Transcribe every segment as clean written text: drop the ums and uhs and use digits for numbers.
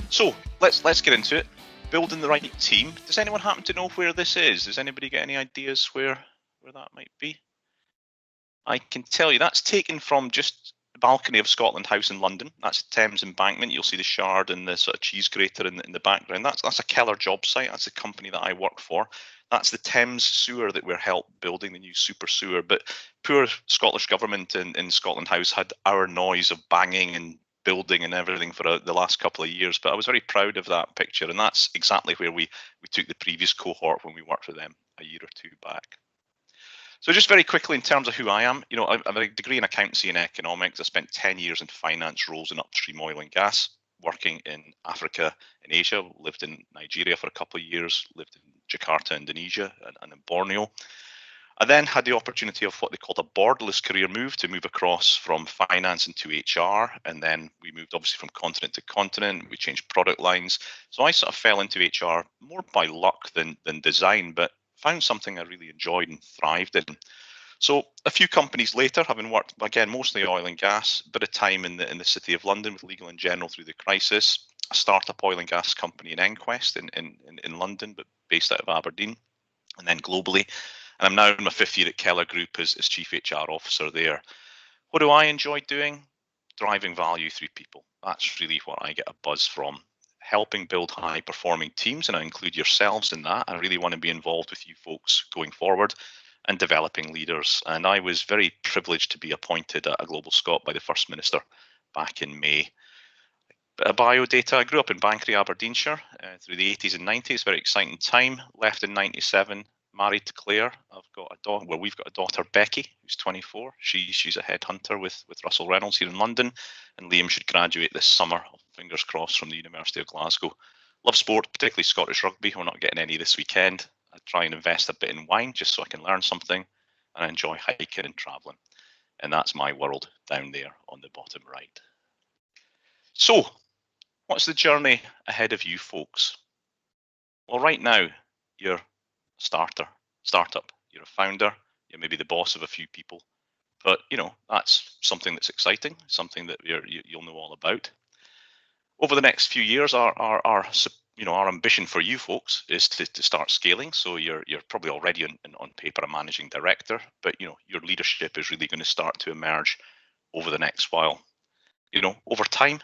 So let's get into it. Building the right team. Does anyone happen to know where this is? Does anybody get any ideas where that might be? I can tell you that's taken from just the balcony of Scotland House in London. That's Thames Embankment. You'll see the Shard and the sort of cheese grater in the background. That's a Keller job site. That's the company that I work for. That's the Thames sewer that we're helped building, the new super sewer. But poor Scottish government in Scotland House had our noise of banging and building and everything for the last couple of years. But I was very proud of that picture. And that's exactly where we took the previous cohort when we worked with them a year or two back. So just very quickly in terms of who I am, I have a degree in accountancy and economics. I spent 10 years in finance roles in upstream oil and gas, working in Africa and Asia, lived in Nigeria for a couple of years, lived in Jakarta, Indonesia, and in Borneo. I then had the opportunity of what they called a borderless career move to move across from finance into HR. And then we moved obviously from continent to continent. We changed product lines. So I sort of fell into HR more by luck than design, but found something I really enjoyed and thrived in. So a few companies later, having worked, again, mostly oil and gas, a bit of time in the city of London with Legal & General through the crisis, a startup oil and gas company in EnQuest in London, but based out of Aberdeen, and then globally. And I'm now in my 5th year at Keller Group as Chief HR Officer there. What do I enjoy doing? Driving value through people. That's really what I get a buzz from. Helping build high performing teams, and I include yourselves in that. I really want to be involved with you folks going forward and developing leaders. And I was very privileged to be appointed at a GlobalScot by the First Minister back in May. Bit of bio data. I grew up in Banchory, Aberdeenshire through the 80s and 90s. Very exciting time. Left in 97. Married to Claire. I've got a daughter. Well, we've got a daughter, Becky, who's 24. She's a headhunter with Russell Reynolds here in London, and Liam should graduate this summer. Fingers crossed, from the University of Glasgow. Love sport, particularly Scottish rugby. We're not getting any this weekend. I try and invest a bit in wine just so I can learn something, and I enjoy hiking and traveling. And that's my world down there on the bottom right. So, what's the journey ahead of you folks? Well, right now, you're a startup. You're a founder. You're maybe the boss of a few people. But, that's something that's exciting, something that you'll know all about. Over the next few years, our ambition for you folks is to start scaling. So you're probably already on paper a managing director, but your leadership is really going to start to emerge over the next while. Over time,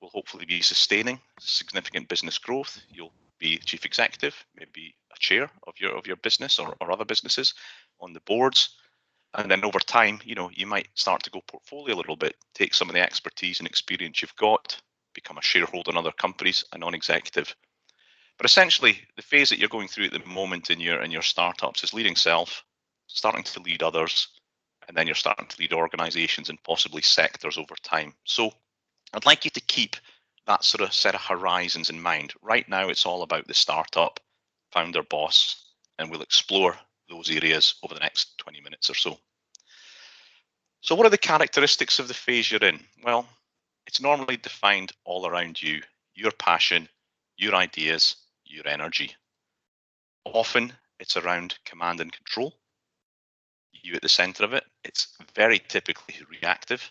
we'll hopefully be sustaining significant business growth. You'll be chief executive, maybe a chair of your business or other businesses on the boards. And then over time, you might start to go portfolio a little bit, take some of the expertise and experience you've got, become a shareholder in other companies, a non-executive. But essentially, the phase that you're going through at the moment in your startups is leading self, starting to lead others, and then you're starting to lead organizations and possibly sectors over time. So I'd like you to keep that sort of set of horizons in mind. Right now, it's all about the startup, founder, boss, and we'll explore those areas over the next 20 minutes or so. So what are the characteristics of the phase you're in? Well, it's normally defined all around you, your passion, your ideas, your energy. Often it's around command and control. You at the center of it. It's very typically reactive.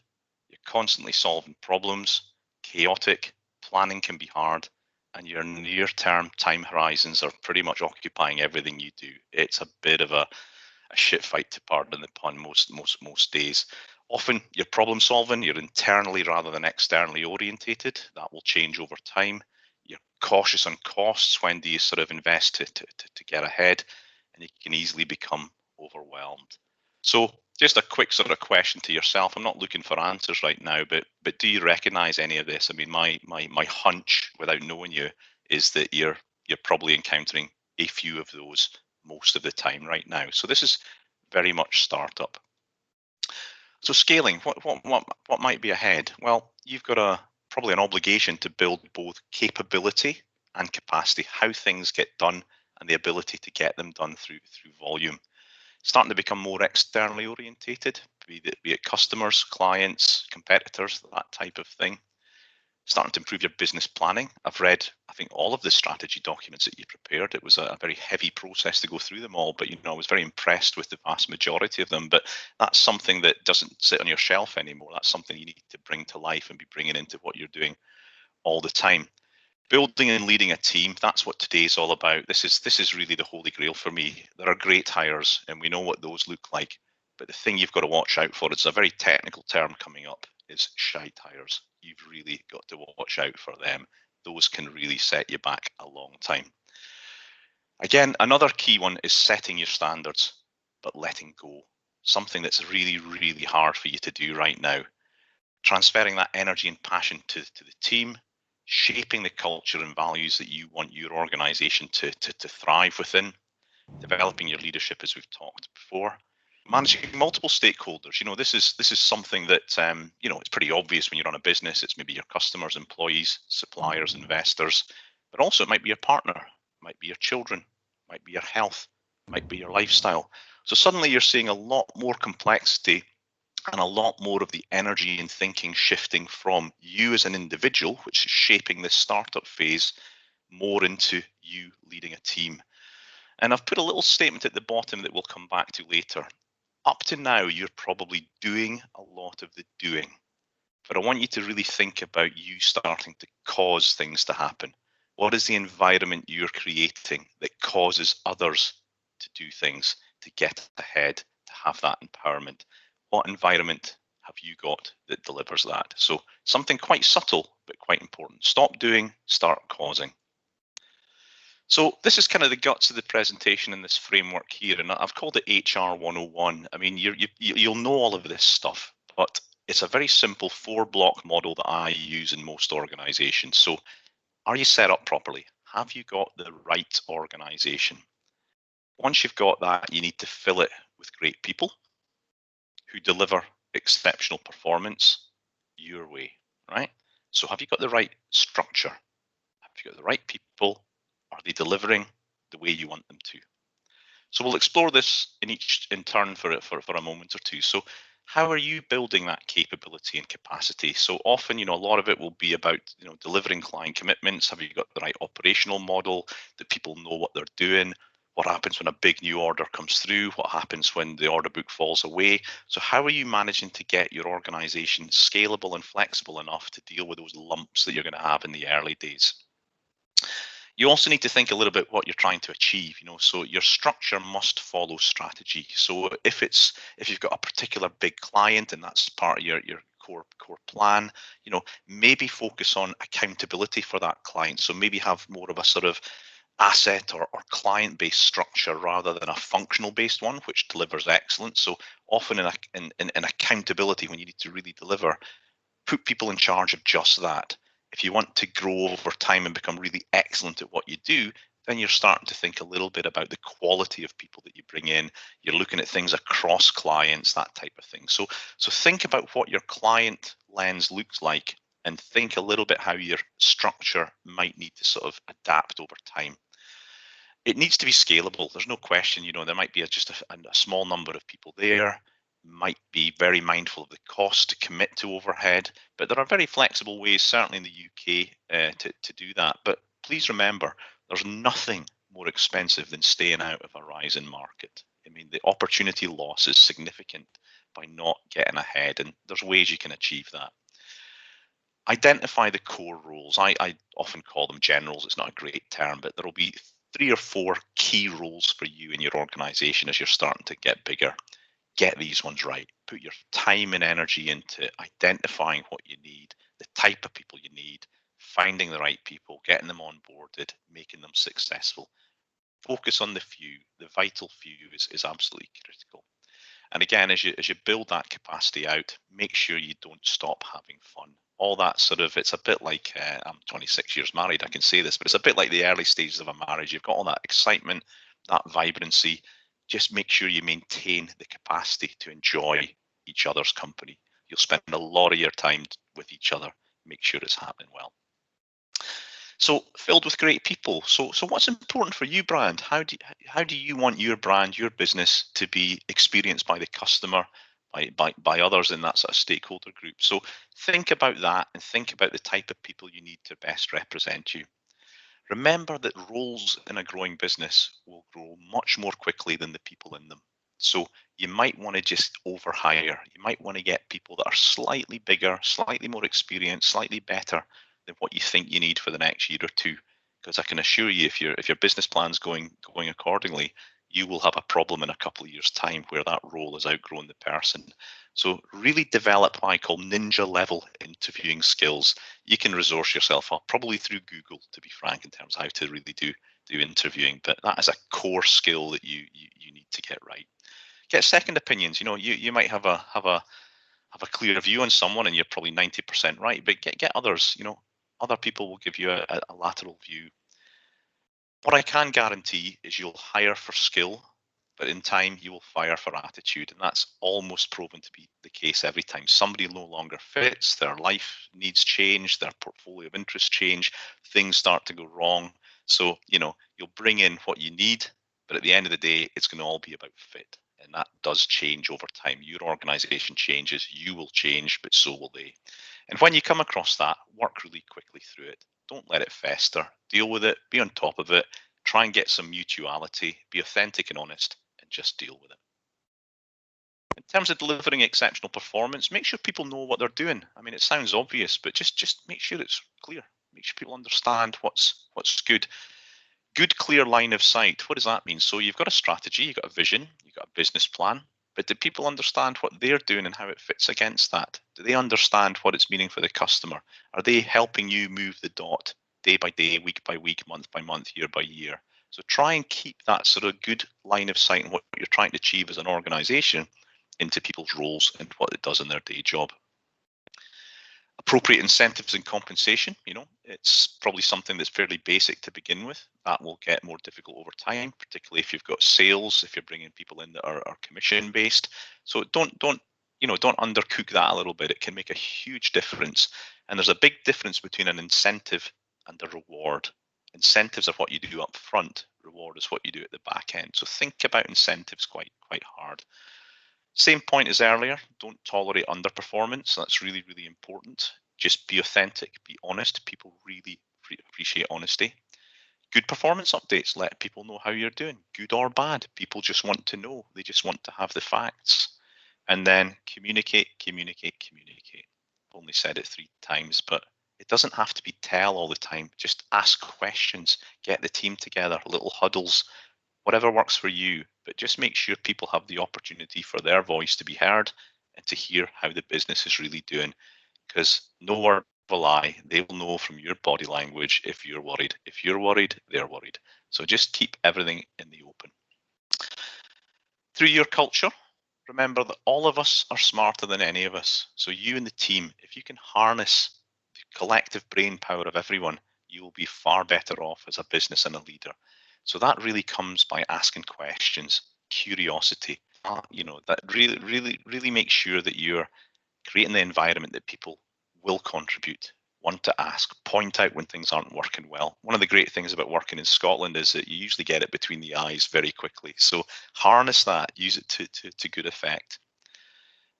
You're constantly solving problems, chaotic, planning can be hard, and your near-term time horizons are pretty much occupying everything you do. It's a bit of a shit fight, to pardon the pun, most days. Often you're problem solving, you're internally rather than externally orientated. That will change over time. You're cautious on costs. When do you sort of invest to get ahead? And you can easily become overwhelmed. So just a quick sort of question to yourself. I'm not looking for answers right now, but do you recognize any of this? I mean, my hunch, without knowing you, is that you're probably encountering a few of those most of the time right now. So this is very much startup. So scaling, what might be ahead? Well, you've got probably an obligation to build both capability and capacity, how things get done and the ability to get them done through volume. Starting to become more externally orientated, be it customers, clients, competitors, that type of thing. Starting to improve your business planning. I've read, I think, all of the strategy documents that you prepared. It was a very heavy process to go through them all, but I was very impressed with the vast majority of them. But that's something that doesn't sit on your shelf anymore. That's something you need to bring to life and be bringing into what you're doing all the time. Building and leading a team, that's what today's all about. This is really the holy grail for me. There are great hires and we know what those look like. But the thing you've got to watch out for, it's a very technical term coming up, is shite hires. You've really got to watch out for them. Those can really set you back a long time. Again, another key one is setting your standards, but letting go. Something that's really, really hard for you to do right now. Transferring that energy and passion to the team, shaping the culture and values that you want your organization to thrive within, developing your leadership as we've talked before, managing multiple stakeholders. This is something that it's pretty obvious when you run a business. It's maybe your customers, employees, suppliers, investors, but also it might be your partner, it might be your children, it might be your health, it might be your lifestyle. So suddenly you're seeing a lot more complexity and a lot more of the energy and thinking shifting from you as an individual, which is shaping this startup phase, more into you leading a team. And I've put a little statement at the bottom that we'll come back to later. Up to now, you're probably doing a lot of the doing, but I want you to really think about you starting to cause things to happen. What is the environment you're creating that causes others to do things, to get ahead, to have that empowerment? What environment have you got that delivers that? So something quite subtle, but quite important. Stop doing, start causing. So this is kind of the guts of the presentation in this framework here, and I've called it HR 101. I mean, you'll know all of this stuff, but it's a very simple 4-block model that I use in most organizations. So are you set up properly? Have you got the right organization? Once you've got that, you need to fill it with great people who deliver exceptional performance your way, right? So have you got the right structure? Have you got the right people? Are they delivering the way you want them to? So we'll explore this in turn for a moment or two. So how are you building that capability and capacity? So often, a lot of it will be about, delivering client commitments. Have you got the right operational model, that people know what they're doing? What happens when a big new order comes through? What happens when the order book falls away? So how are you managing to get your organization scalable and flexible enough to deal with those lumps that you're going to have in the early days? You also need to think a little bit what you're trying to achieve, so your structure must follow strategy. So if you've got a particular big client and that's part of your core plan, maybe focus on accountability for that client. So maybe have more of a sort of asset or client-based structure rather than a functional-based one, which delivers excellence. So often in accountability, when you need to really deliver, put people in charge of just that. If you want to grow over time and become really excellent at what you do, then you're starting to think a little bit about the quality of people that you bring in. You're looking at things across clients, that type of thing. So think about what your client lens looks like and think a little bit how your structure might need to sort of adapt over time. It needs to be scalable. There's no question, there might be just a small number of people there, might be very mindful of the cost to commit to overhead, but there are very flexible ways, certainly in the UK, to do that. But please remember, there's nothing more expensive than staying out of a rising market. I mean, the opportunity loss is significant by not getting ahead, and there's ways you can achieve that. Identify the core roles. I often call them generals. It's not a great term, but there will be 3 or 4 key roles for you in your organization as you're starting to get bigger. Get these ones right. Put your time and energy into identifying what you need, the type of people you need, finding the right people, getting them onboarded, making them successful. Focus on the few. The vital few is absolutely critical. And again, as you build that capacity out, make sure you don't stop having fun. All that sort of, it's a bit like, I'm 26 years married, I can say this, but it's a bit like the early stages of a marriage. You've got all that excitement, that vibrancy. Just make sure you maintain the capacity to enjoy each other's company. You'll spend a lot of your time with each other. Make sure it's happening well. So filled with great people. So what's important for you, brand? How do you want your brand, your business to be experienced by the customer, by others in that sort of stakeholder group? So think about that and think about the type of people you need to best represent you. Remember that roles in a growing business will grow much more quickly than the people in them. So you might want to just overhire. You might want to get people that are slightly bigger, slightly more experienced, slightly better, than what you think you need for the next year or two. Because I can assure you, if your business plan's going accordingly, you will have a problem in a couple of years' time where that role has outgrown the person. So really develop what I call ninja level interviewing skills. You can resource yourself up, probably through Google, to be frank, in terms of how to really do interviewing. But that is a core skill that you need to get right. Get second opinions. You might have a clear view on someone and you're probably 90% right, but get others. Other people will give you a lateral view. What I can guarantee is you'll hire for skill, but in time you will fire for attitude. And that's almost proven to be the case every time. Somebody no longer fits, their life needs change, their portfolio of interests change, things start to go wrong. So, you'll bring in what you need, but at the end of the day, it's going to all be about fit. And that does change over time. Your organization changes, you will change, but so will they. And when you come across that, work really quickly through it. Don't let it fester. Deal with it. Be on top of it. Try and get some mutuality. Be authentic and honest, and just deal with it. In terms of delivering exceptional performance, make sure people know what they're doing. I mean, it sounds obvious, but just make sure it's clear. Make sure people understand what's good. Good, clear line of sight. What does that mean? So you've got a strategy, you've got a vision, you've got a business plan. But do people understand what they're doing and how it fits against that? Do they understand what it's meaning for the customer? Are they helping you move the dot day by day, week by week, month by month, year by year? So try and keep that sort of good line of sight on what you're trying to achieve as an organization into people's roles and what it does in their day job. Appropriate incentives and compensation, it's probably something that's fairly basic to begin with. That will get more difficult over time, particularly if you've got sales, if you're bringing people in that are commission based. So don't undercook that a little bit. It can make a huge difference. And there's a big difference between an incentive and a reward. Incentives are what you do up front. Reward is what you do at the back end. So think about incentives quite hard. Same point as earlier, don't tolerate underperformance. That's really, really important. Just be authentic, be honest. People really appreciate honesty. Good performance updates, let people know how you're doing, good or bad. People just want to know. They just want to have the facts. And then communicate. I've only said it 3 times, but it doesn't have to be tell all the time. Just ask questions, get the team together, little huddles, whatever works for you, but just make sure people have the opportunity for their voice to be heard and to hear how the business is really doing. Because no word of a lie, they will know from your body language if you're worried. If you're worried, they're worried. So just keep everything in the open. Through your culture, remember that all of us are smarter than any of us. So you and the team, if you can harness the collective brain power of everyone, you will be far better off as a business and a leader. So that really comes by asking questions, curiosity. That really makes sure that you're creating the environment that people will contribute, want to ask, point out when things aren't working well. One of the great things about working in Scotland is that you usually get it between the eyes very quickly. So harness that, use it to good effect.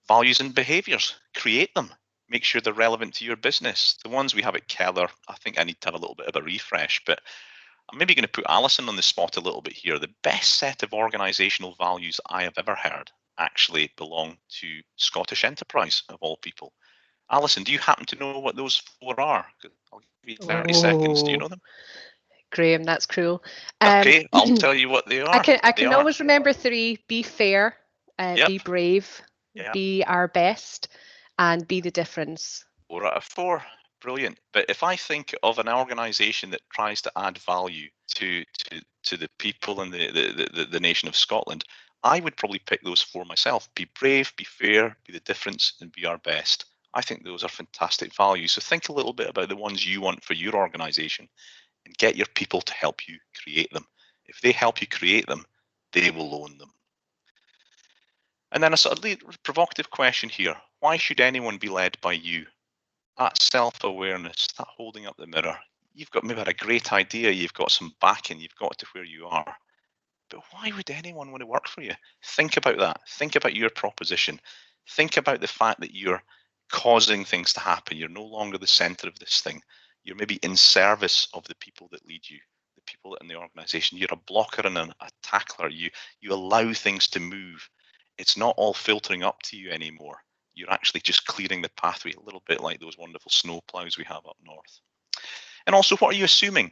Values and behaviours, create them. Make sure they're relevant to your business. The ones we have at Keller, I think I need to have a little bit of a refresh, but I'm maybe going to put Alison on the spot a little bit here. The best set of organisational values I have ever heard actually belong to Scottish Enterprise, of all people. Alison, do you happen to know what those 4 are? I'll give you 30 seconds. Do you know them? Graham, that's cruel. Okay, I'll tell you what they are. I can always remember 3. Be fair, be brave, be our best, and be the difference. 4 out of 4. Brilliant. But if I think of an organisation that tries to add value to the people and the nation of Scotland, I would probably pick those 4 myself. Be brave, be fair, be the difference, and be our best. I think those are fantastic values. So think a little bit about the ones you want for your organisation and get your people to help you create them. If they help you create them, they will own them. And then a sort of provocative question here. Why should anyone be led by you? That self-awareness, that holding up the mirror. You've got maybe had a great idea, you've got some backing, you've got to where you are. But why would anyone want to work for you? Think about that. Think about your proposition. Think about the fact that you're causing things to happen. You're no longer the center of this thing. You're maybe in service of the people that lead you, the people in the organization. You're a blocker and a tackler. You allow things to move. It's not all filtering up to you anymore. You're actually just clearing the pathway, a little bit like those wonderful snow plows we have up north. And also, what are you assuming?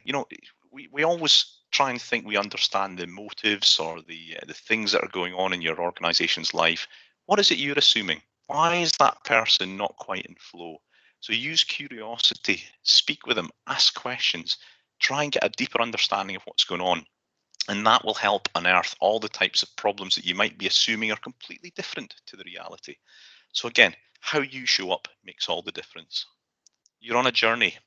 We always try and think we understand the motives or the things that are going on in your organization's life. What is it you're assuming? Why is that person not quite in flow? So use curiosity, speak with them, ask questions, try and get a deeper understanding of what's going on. And that will help unearth all the types of problems that you might be assuming are completely different to the reality. So again, how you show up makes all the difference. You're on a journey.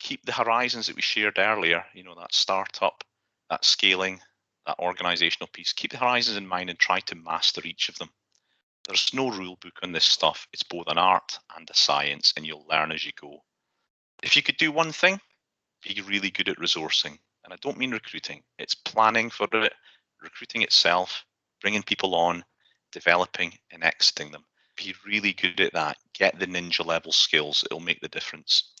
Keep the horizons that we shared earlier, that startup, that scaling, that organizational piece. Keep the horizons in mind and try to master each of them. There's no rule book on this stuff. It's both an art and a science, and you'll learn as you go. If you could do one thing, be really good at resourcing. And I don't mean recruiting. It's planning for it, recruiting itself, bringing people on, developing and exiting them. Be really good at that. Get the ninja level skills. It'll make the difference.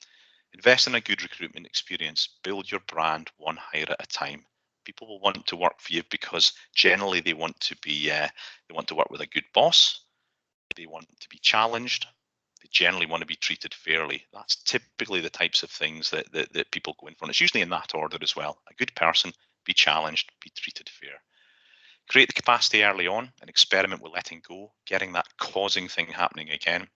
Invest in a good recruitment experience. Build your brand one hire at a time. People will want to work for you because generally they want to work with a good boss. They want to be challenged. They generally want to be treated fairly. That's typically the types of things that people go in for. And it's usually in that order as well. A good person, be challenged, be treated fair. Create the capacity early on and experiment with letting go, getting that causing thing happening again.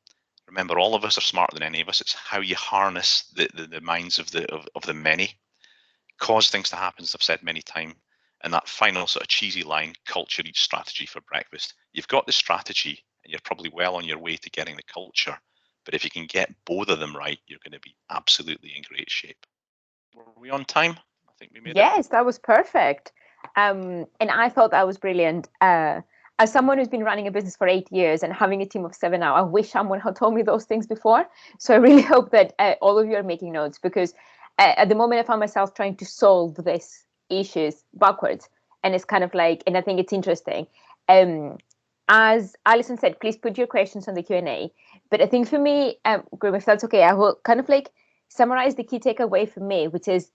Remember, all of us are smarter than any of us. It's how you harness the minds of the many. Cause things to happen, as I've said many times. And that final sort of cheesy line, culture eats strategy for breakfast. You've got the strategy and you're probably well on your way to getting the culture. But if you can get both of them right, you're going to be absolutely in great shape. Were we on time? I think we made it. Yes, that was perfect. And I thought that was brilliant. As someone who's been running a business for 8 years and having a team of 7 now, I wish someone had told me those things before. So I really hope that all of you are making notes, because at the moment I found myself trying to solve these issues backwards. And it's kind of like, and I think it's interesting. As Alison said, please put your questions on the Q&A. But I think for me, Graeme, if that's okay, I will kind of like summarize the key takeaway for me, which is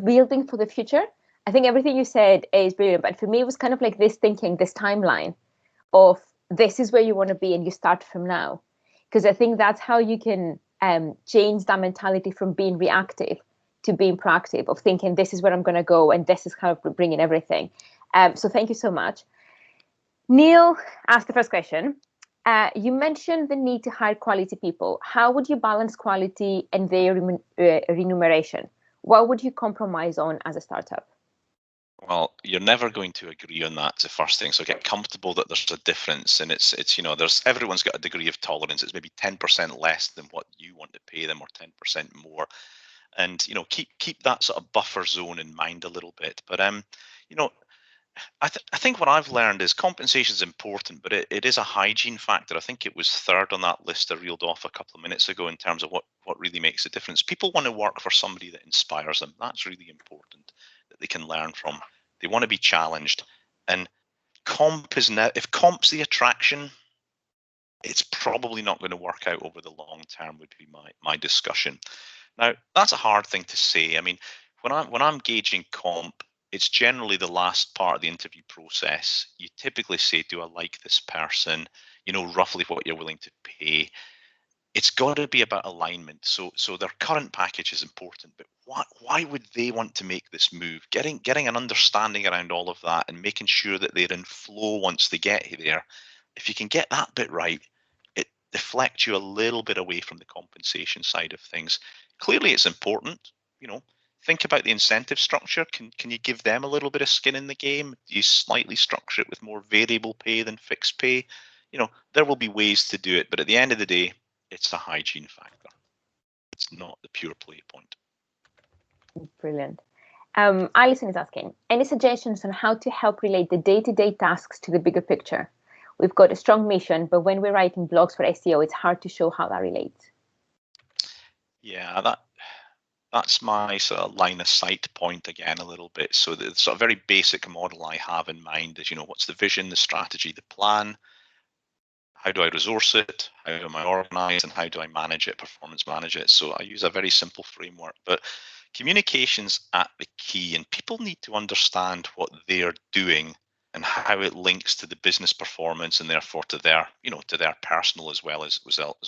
building for the future. I think everything you said is brilliant, but for me, it was kind of like this thinking, this timeline of this is where you want to be and you start from now. Because I think that's how you can change that mentality from being reactive to being proactive, of thinking this is where I'm going to go and this is how I'm bringing everything. So thank you so much. Neil asked the first question. You mentioned the need to hire quality people. How would you balance quality and their remuneration? What would you compromise on as a startup? Well, you're never going to agree on that as the first thing. So get comfortable that there's a difference, and it's everyone's got a degree of tolerance. It's maybe 10% less than what you want to pay them, or 10% more, and keep that sort of buffer zone in mind a little bit. But I think what I've learned is compensation is important, but it is a hygiene factor. I think it was third on that list I reeled off a couple of minutes ago in terms of what really makes a difference. People want to work for somebody that inspires them. That's really important, that they can learn from. They want to be challenged. And if comp's the attraction, it's probably not going to work out over the long term, would be my discussion. Now, that's a hard thing to say. I mean, when I'm gauging comp, it's generally the last part of the interview process. You typically say, do I like this person? Roughly what you're willing to pay. It's got to be about alignment. So their current package is important, but why would they want to make this move? Getting an understanding around all of that and making sure that they're in flow once they get there. If you can get that bit right, it deflects you a little bit away from the compensation side of things. Clearly, it's important. Think about the incentive structure. Can you give them a little bit of skin in the game? Do you slightly structure it with more variable pay than fixed pay? There will be ways to do it, but at the end of the day, it's a hygiene factor. It's not the pure play point. Brilliant. Alison is asking, any suggestions on how to help relate the day-to-day tasks to the bigger picture? We've got a strong mission, but when we're writing blogs for SEO, it's hard to show how that relates. Yeah, that's my sort of line of sight point again a little bit. So the sort of very basic model I have in mind is, what's the vision, the strategy, the plan? How do I resource it? How am I organized? And how do I manage it, performance manage it? So I use a very simple framework, but communication's at the key, and people need to understand what they're doing and how it links to the business performance and therefore to their, to their personal as well as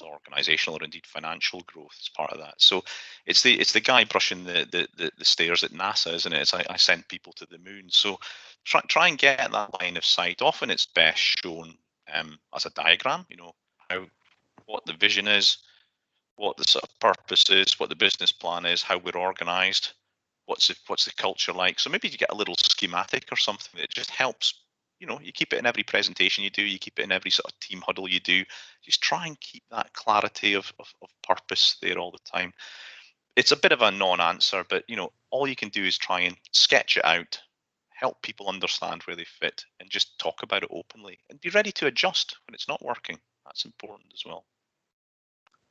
organizational or indeed financial growth as part of that. So it's the guy brushing the stairs at NASA, isn't it? It's I send people to the moon. So try and get that line of sight. Often it's best shown as a diagram, what the vision is, what the sort of purpose is, what the business plan is, how we're organized, what's the culture like. So maybe you get a little schematic or something that just helps. You keep it in every presentation you do, you keep it in every sort of team huddle you do. Just try and keep that clarity of purpose there all the time. It's a bit of a non-answer, but all you can do is try and sketch it out, help people understand where they fit, and just talk about it openly and be ready to adjust when it's not working. That's important as well.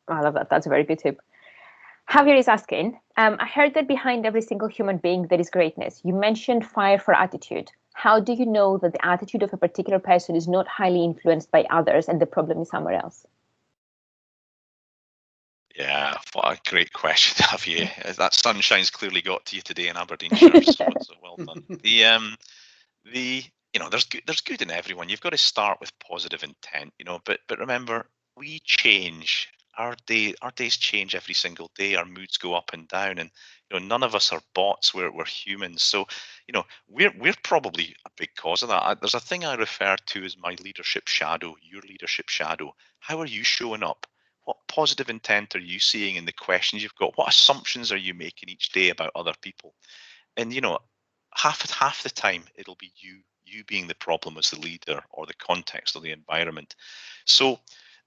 I love that. That's a very good tip. Javier is asking, I heard that behind every single human being there is greatness. You mentioned fire for attitude. How do you know that the attitude of a particular person is not highly influenced by others and the problem is somewhere else? Yeah, what a great question, Javier. That sunshine's clearly got to you today in Aberdeenshire, so well done. There's good in everyone. You've got to start with positive intent, but remember, we change. Our days change every single day. Our moods go up and down, and none of us are bots. We're humans. So we're probably a big cause of that. There's a thing I refer to as my leadership shadow, your leadership shadow. How are you showing up? What positive intent are you seeing in the questions you've got? What assumptions are you making each day about other people? And half the time it'll be you being the problem as the leader or the context or the environment. So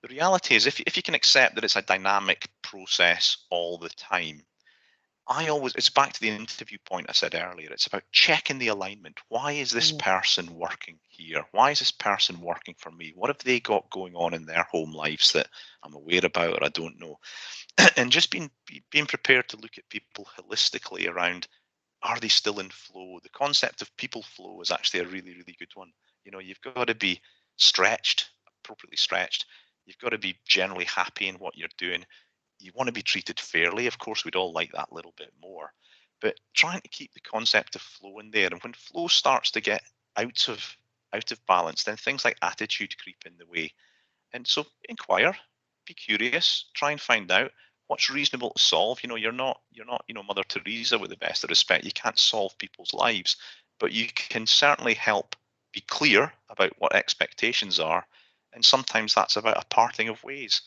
the reality is, if you can accept that it's a dynamic process all the time, it's back to the interview point I said earlier. It's about checking the alignment. Why is this person working here? Why is this person working for me? What have they got going on in their home lives that I'm aware about or I don't know? And just being prepared to look at people holistically around, are they still in flow? The concept of people flow is actually a really, really good one. You've got to be appropriately stretched. You've got to be generally happy in what you're doing. You want to be treated fairly. Of course, we'd all like that a little bit more, but trying to keep the concept of flow in there. And when flow starts to get out of balance, then things like attitude creep in the way. And so inquire, be curious, try and find out what's reasonable to solve. You're not Mother Teresa, with the best of respect. You can't solve people's lives, but you can certainly help be clear about what expectations are. And sometimes that's about a parting of ways.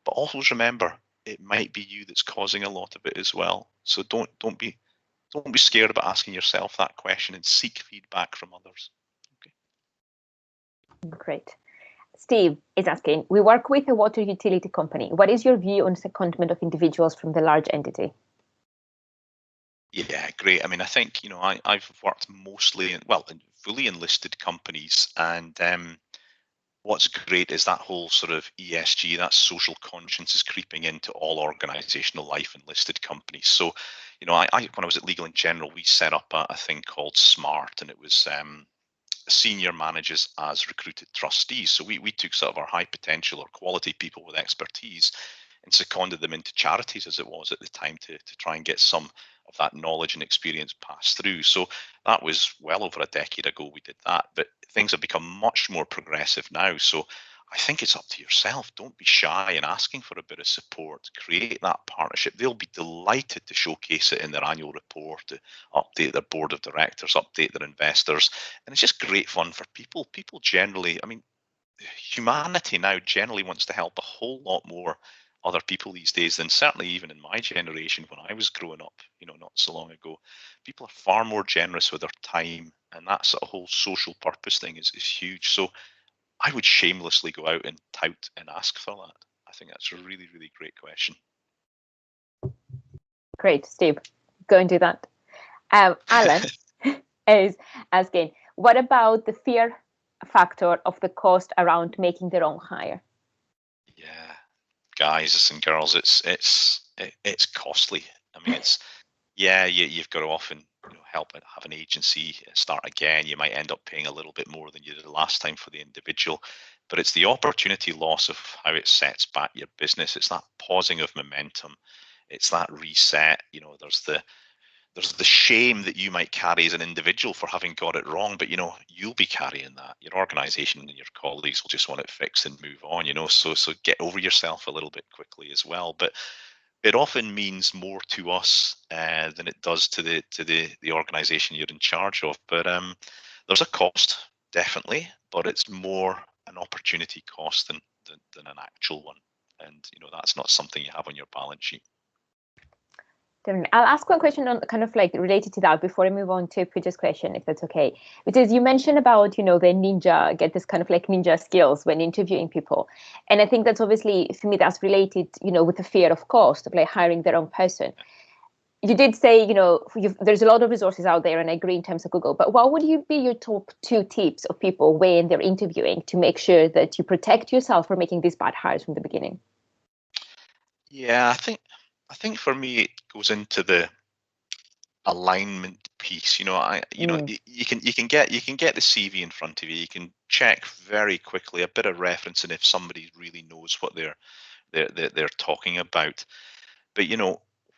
But always remember, it might be you that's causing a lot of it as well. So don't be scared about asking yourself that question and seek feedback from others. Okay. Great. Steve is asking, we work with a water utility company. What is your view on secondment of individuals from the large entity? Yeah, great. I mean, I think, I've worked mostly in fully enlisted companies, and what's great is that whole sort of ESG, that social conscience, is creeping into all organizational life in listed companies. So, when I was at Legal & General, we set up a thing called SMART, and it was senior managers as recruited trustees. So we took sort of our high potential or quality people with expertise and seconded them into charities, as it was at the time, to try and get some of that knowledge and experience passed through. So that was well over a decade ago we did that, but things have become much more progressive now. So I think it's up to yourself. Don't be shy in asking for a bit of support. Create that partnership. They'll be delighted to showcase it in their annual report, to update their board of directors, update their investors. And it's just great fun for people. People generally, humanity now generally wants to help a whole lot more other people these days than certainly even in my generation when I was growing up, not so long ago. People are far more generous with their time, and that sort of whole social purpose thing is huge. So I would shamelessly go out and tout and ask for that. I think that's a really, really great question. Great, Steve. Go and do that. Alan is asking, what about the fear factor of the cost around making the wrong hire? Yeah, guys and girls, it's costly. You've got to often help and have an agency start again. You might end up paying a little bit more than you did last time for the individual, but it's the opportunity loss of how it sets back your business. It's that pausing of momentum. It's that reset. There's there's the shame that you might carry as an individual for having got it wrong, but you'll be carrying that. Your organization and your colleagues will just want it fixed and move on. So get over yourself a little bit quickly as well. But it often means more to us than it does to the organization you're in charge of. But there's a cost, definitely, but it's more an opportunity cost than an actual one. And that's not something you have on your balance sheet. I'll ask one question on kind of like related to that before I move on to Pooja's question, if that's okay. Because you mentioned about, the get this kind of like ninja skills when interviewing people. And I think that's obviously, for me, that's related, with the fear of cost of like hiring the wrong person. You did say, there's a lot of resources out there, and I agree in terms of Google, but what would be your top 2 tips of people when they're interviewing to make sure that you protect yourself from making these bad hires from the beginning? Yeah, I think for me it goes into the alignment piece. You can get the CV in front of you. You can check very quickly a bit of reference, and if somebody really knows what they're talking about. But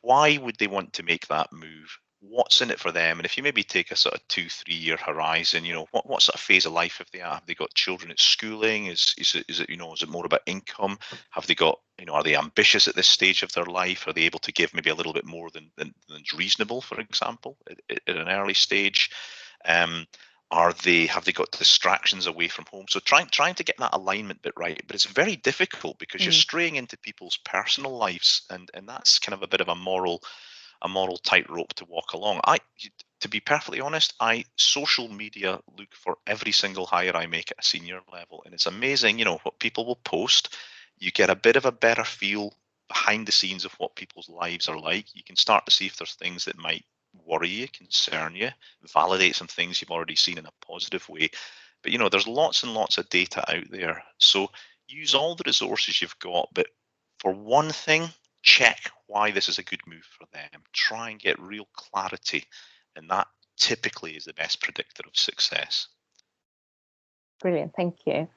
why would they want to make that move? What's in it for them? And if you maybe take a sort of 2-3 year horizon, what sort of phase of life have they at? Have they got children at schooling? Is it more about income? Have they got, are they ambitious at this stage of their life? Are they able to give maybe a little bit more than's reasonable, for example, at an early stage? Have they got distractions away from home? So trying to get that alignment bit right, but it's very difficult because you're straying into people's personal lives, and that's kind of a bit of a moral tightrope to walk along. To be perfectly honest, I social media look for every single hire I make at a senior level, and it's amazing, what people will post. You get a bit of a better feel behind the scenes of what people's lives are like. You can start to see if there's things that might worry you, concern you, validate some things you've already seen in a positive way. But there's lots and lots of data out there. So use all the resources you've got, but for one thing, check why this is a good move for them. Try and get real clarity, and that typically is the best predictor of success. Brilliant, thank you.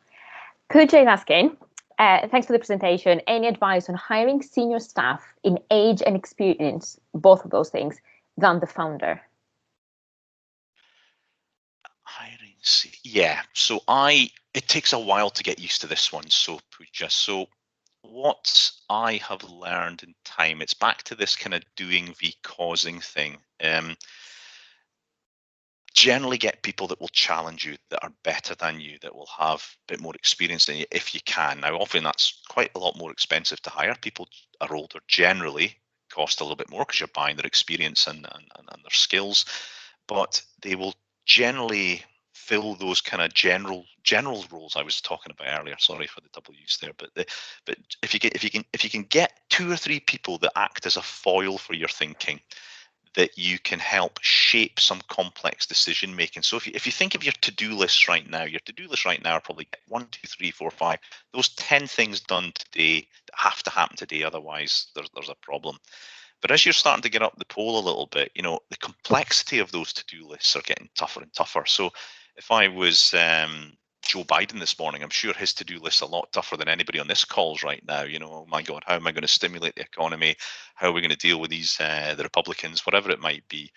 Pooja is asking, thanks for the presentation. Any advice on hiring senior staff in age and experience, both of those things, than the founder? Hiring, yeah. So it takes a while to get used to this one. So Pooja, so what I have learned in time, it's back to this kind of doing v causing thing. Generally get people that will challenge you, that are better than you, that will have a bit more experience than you if you can. Now, often that's quite a lot more expensive to hire. People are older, generally cost a little bit more because you're buying their experience and their skills, but they will generally fill those kind of general roles I was talking about earlier. Sorry for the double use there, but if you can get 2 or 3 people that act as a foil for your thinking, that you can help shape some complex decision making. So if you think of your to-do list right now, are probably 1, 2, 3, 4, 5. Those 10 things done today that have to happen today, otherwise there's a problem. But as you're starting to get up the pole a little bit, the complexity of those to-do lists are getting tougher and tougher. So if I was Joe Biden this morning, I'm sure his to-do list is a lot tougher than anybody on this calls right now. Oh my God, how am I going to stimulate the economy? How are we going to deal with these the Republicans, whatever it might be?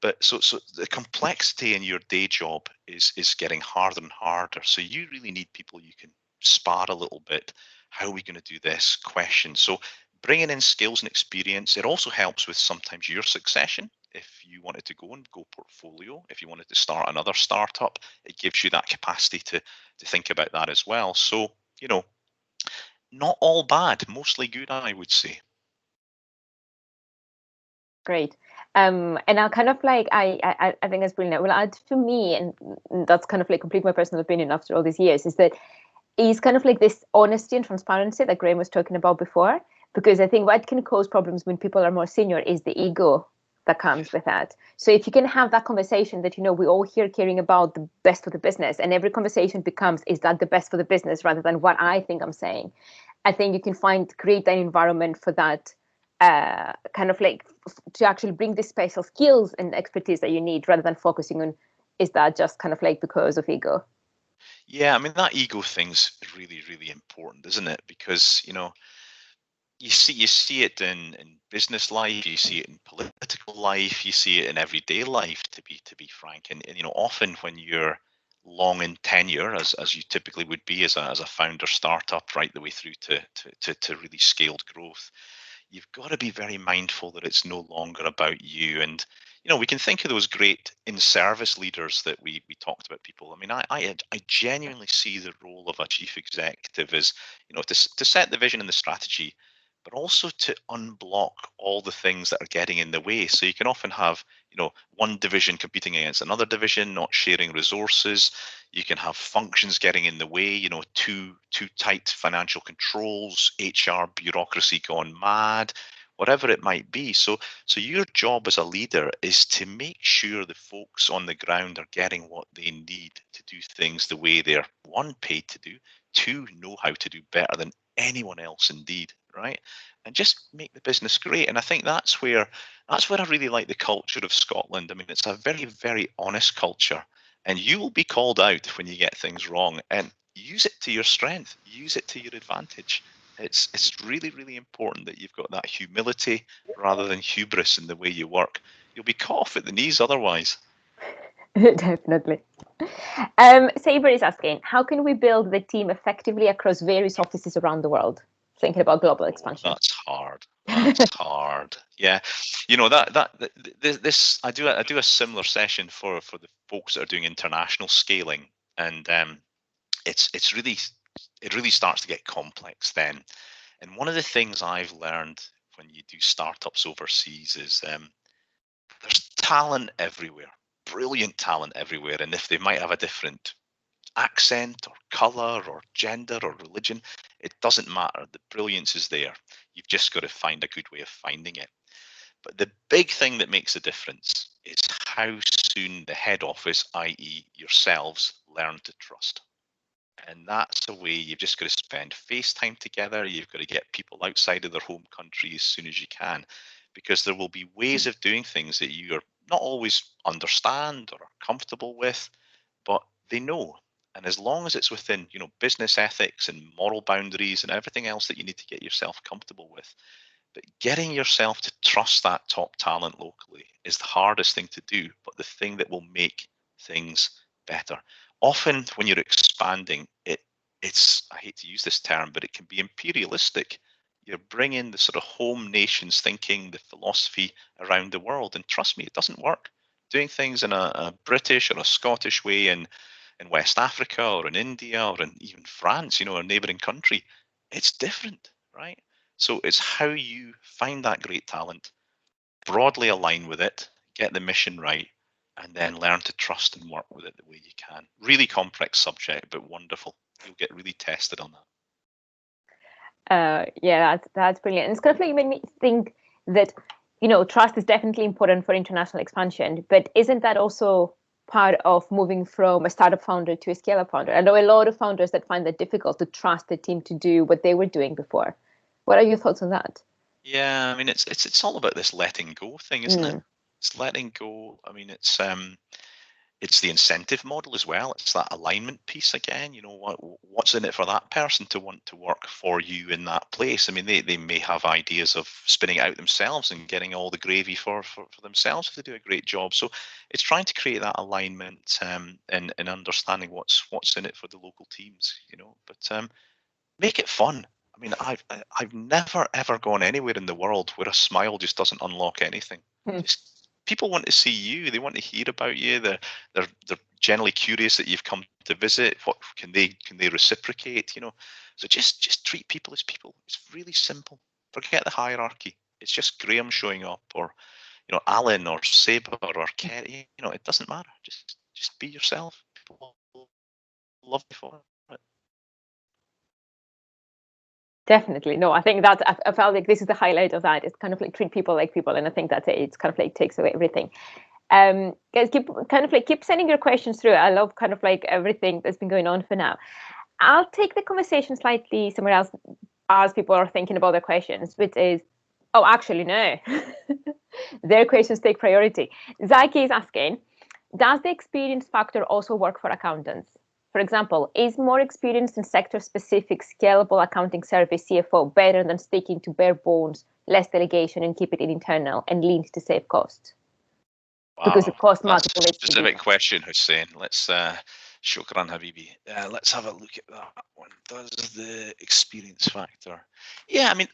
But so the complexity in your day job is getting harder and harder. So you really need people you can spar a little bit. How are we going to do this? Question. So bringing in skills and experience, it also helps with sometimes your succession. If you wanted to go portfolio, if you wanted to start another startup, it gives you that capacity to think about that as well. So, not all bad, mostly good, I would say. Great. And I'll kind of like, I think that's brilliant. Well, for me, and that's kind of like complete my personal opinion after all these years, is that it's kind of like this honesty and transparency that Graeme was talking about before. Because I think what can cause problems when people are more senior is the ego that comes with that. So if you can have that conversation that, we're all here caring about the best for the business, and every conversation becomes, is that the best for the business rather than what I think I'm saying? I think you can create an environment for that kind of like to actually bring the special skills and expertise that you need rather than focusing on, is that just kind of like because of ego? Yeah, I mean, that ego thing's really, really important, isn't it? Because, you see it in business life, you see it in political life, you see it in everyday life, to be frank. And often when you're long in tenure, as you typically would be as a founder startup, right the way through to really scaled growth, you've got to be very mindful that it's no longer about you. And we can think of those great in-service leaders that we talked about. People, I mean, I genuinely see the role of a chief executive as to set the vision and the strategy, but also to unblock all the things that are getting in the way. So you can often have one division competing against another division, not sharing resources. You can have functions getting in the way, too tight financial controls, HR bureaucracy gone mad, whatever it might be. So your job as a leader is to make sure the folks on the ground are getting what they need to do things the way they're, one, paid to do, two, know how to do better than anyone else indeed, right? And just make the business great. And I think that's where I really like the culture of Scotland. I mean, it's a very, very honest culture, and you will be called out when you get things wrong, and use it to your strength, use it to your advantage. It's really, really important that you've got that humility rather than hubris in the way you work. You'll be caught off at the knees otherwise. Definitely. Saber is asking, how can we build the team effectively across various offices around the world? Thinking about global expansion. That's hard. That's hard. Yeah, this I do a similar session for the folks that are doing international scaling, and it really starts to get complex then. And one of the things I've learned when you do startups overseas is there's talent everywhere, brilliant talent everywhere, and if they might have a different accent or color or gender or religion, it doesn't matter. The brilliance is there. You've just got to find a good way of finding it. But the big thing that makes a difference is how soon the head office, i.e. yourselves, learn to trust. And that's the way you've just got to spend face time together. You've got to get people outside of their home country as soon as you can, because there will be ways of doing things that you are not always understand or are comfortable with, but they know. And as long as it's within, business ethics and moral boundaries and everything else that you need to get yourself comfortable with, but getting yourself to trust that top talent locally is the hardest thing to do, but the thing that will make things better. Often when you're expanding, it's, I hate to use this term, but it can be imperialistic. You're bringing the sort of home nations thinking, the philosophy around the world. And trust me, it doesn't work. Doing things in a British or a Scottish way in West Africa or in India or in even France, a neighboring country, it's different, right? So it's how you find that great talent, broadly align with it, get the mission right, and then learn to trust and work with it the way you can. Really complex subject, but wonderful. You'll get really tested on that. Yeah, that's brilliant. And it's kind of like you made me think that, trust is definitely important for international expansion, but isn't that also part of moving from a startup founder to a scale-up founder? I know a lot of founders that find that difficult to trust the team to do what they were doing before. What are your thoughts on that? Yeah, I mean, it's all about this letting go thing, isn't it? It's letting go. I mean, it's the incentive model as well. It's that alignment piece again. What's in it for that person to want to work for you in that place? I mean, they may have ideas of spinning it out themselves and getting all the gravy for themselves if they do a great job. So it's trying to create that alignment and understanding what's in it for the local teams. But make it fun. I mean, I've never ever gone anywhere in the world where a smile just doesn't unlock anything. Just people want to see you. They want to hear about you. They're generally curious that you've come to visit. What can they reciprocate? So just treat people as people. It's really simple. Forget the hierarchy. It's just Graeme showing up, or Alan or Saber or Kerry. It doesn't matter. Just be yourself. People love you for it. Definitely. No, I think that I felt like this is the highlight of that. It's kind of like treat people like people. And I think that's it. It's kind of like takes away everything. Guys, keep sending your questions through. I love kind of like everything that's been going on for now. I'll take the conversation slightly somewhere else as people are thinking about their questions, which is, oh, actually, no. Their questions take priority. Zaki is asking, does the experience factor also work for accountants? For example, is more experienced in sector-specific scalable accounting service CFO better than sticking to bare bones, less delegation, and keep it internal and lean to save costs? Wow, because the cost that's multiple a is specific question, Hussein. Let's Shukran Habibi. Let's have a look at that one. Does the experience factor? Yeah, I mean,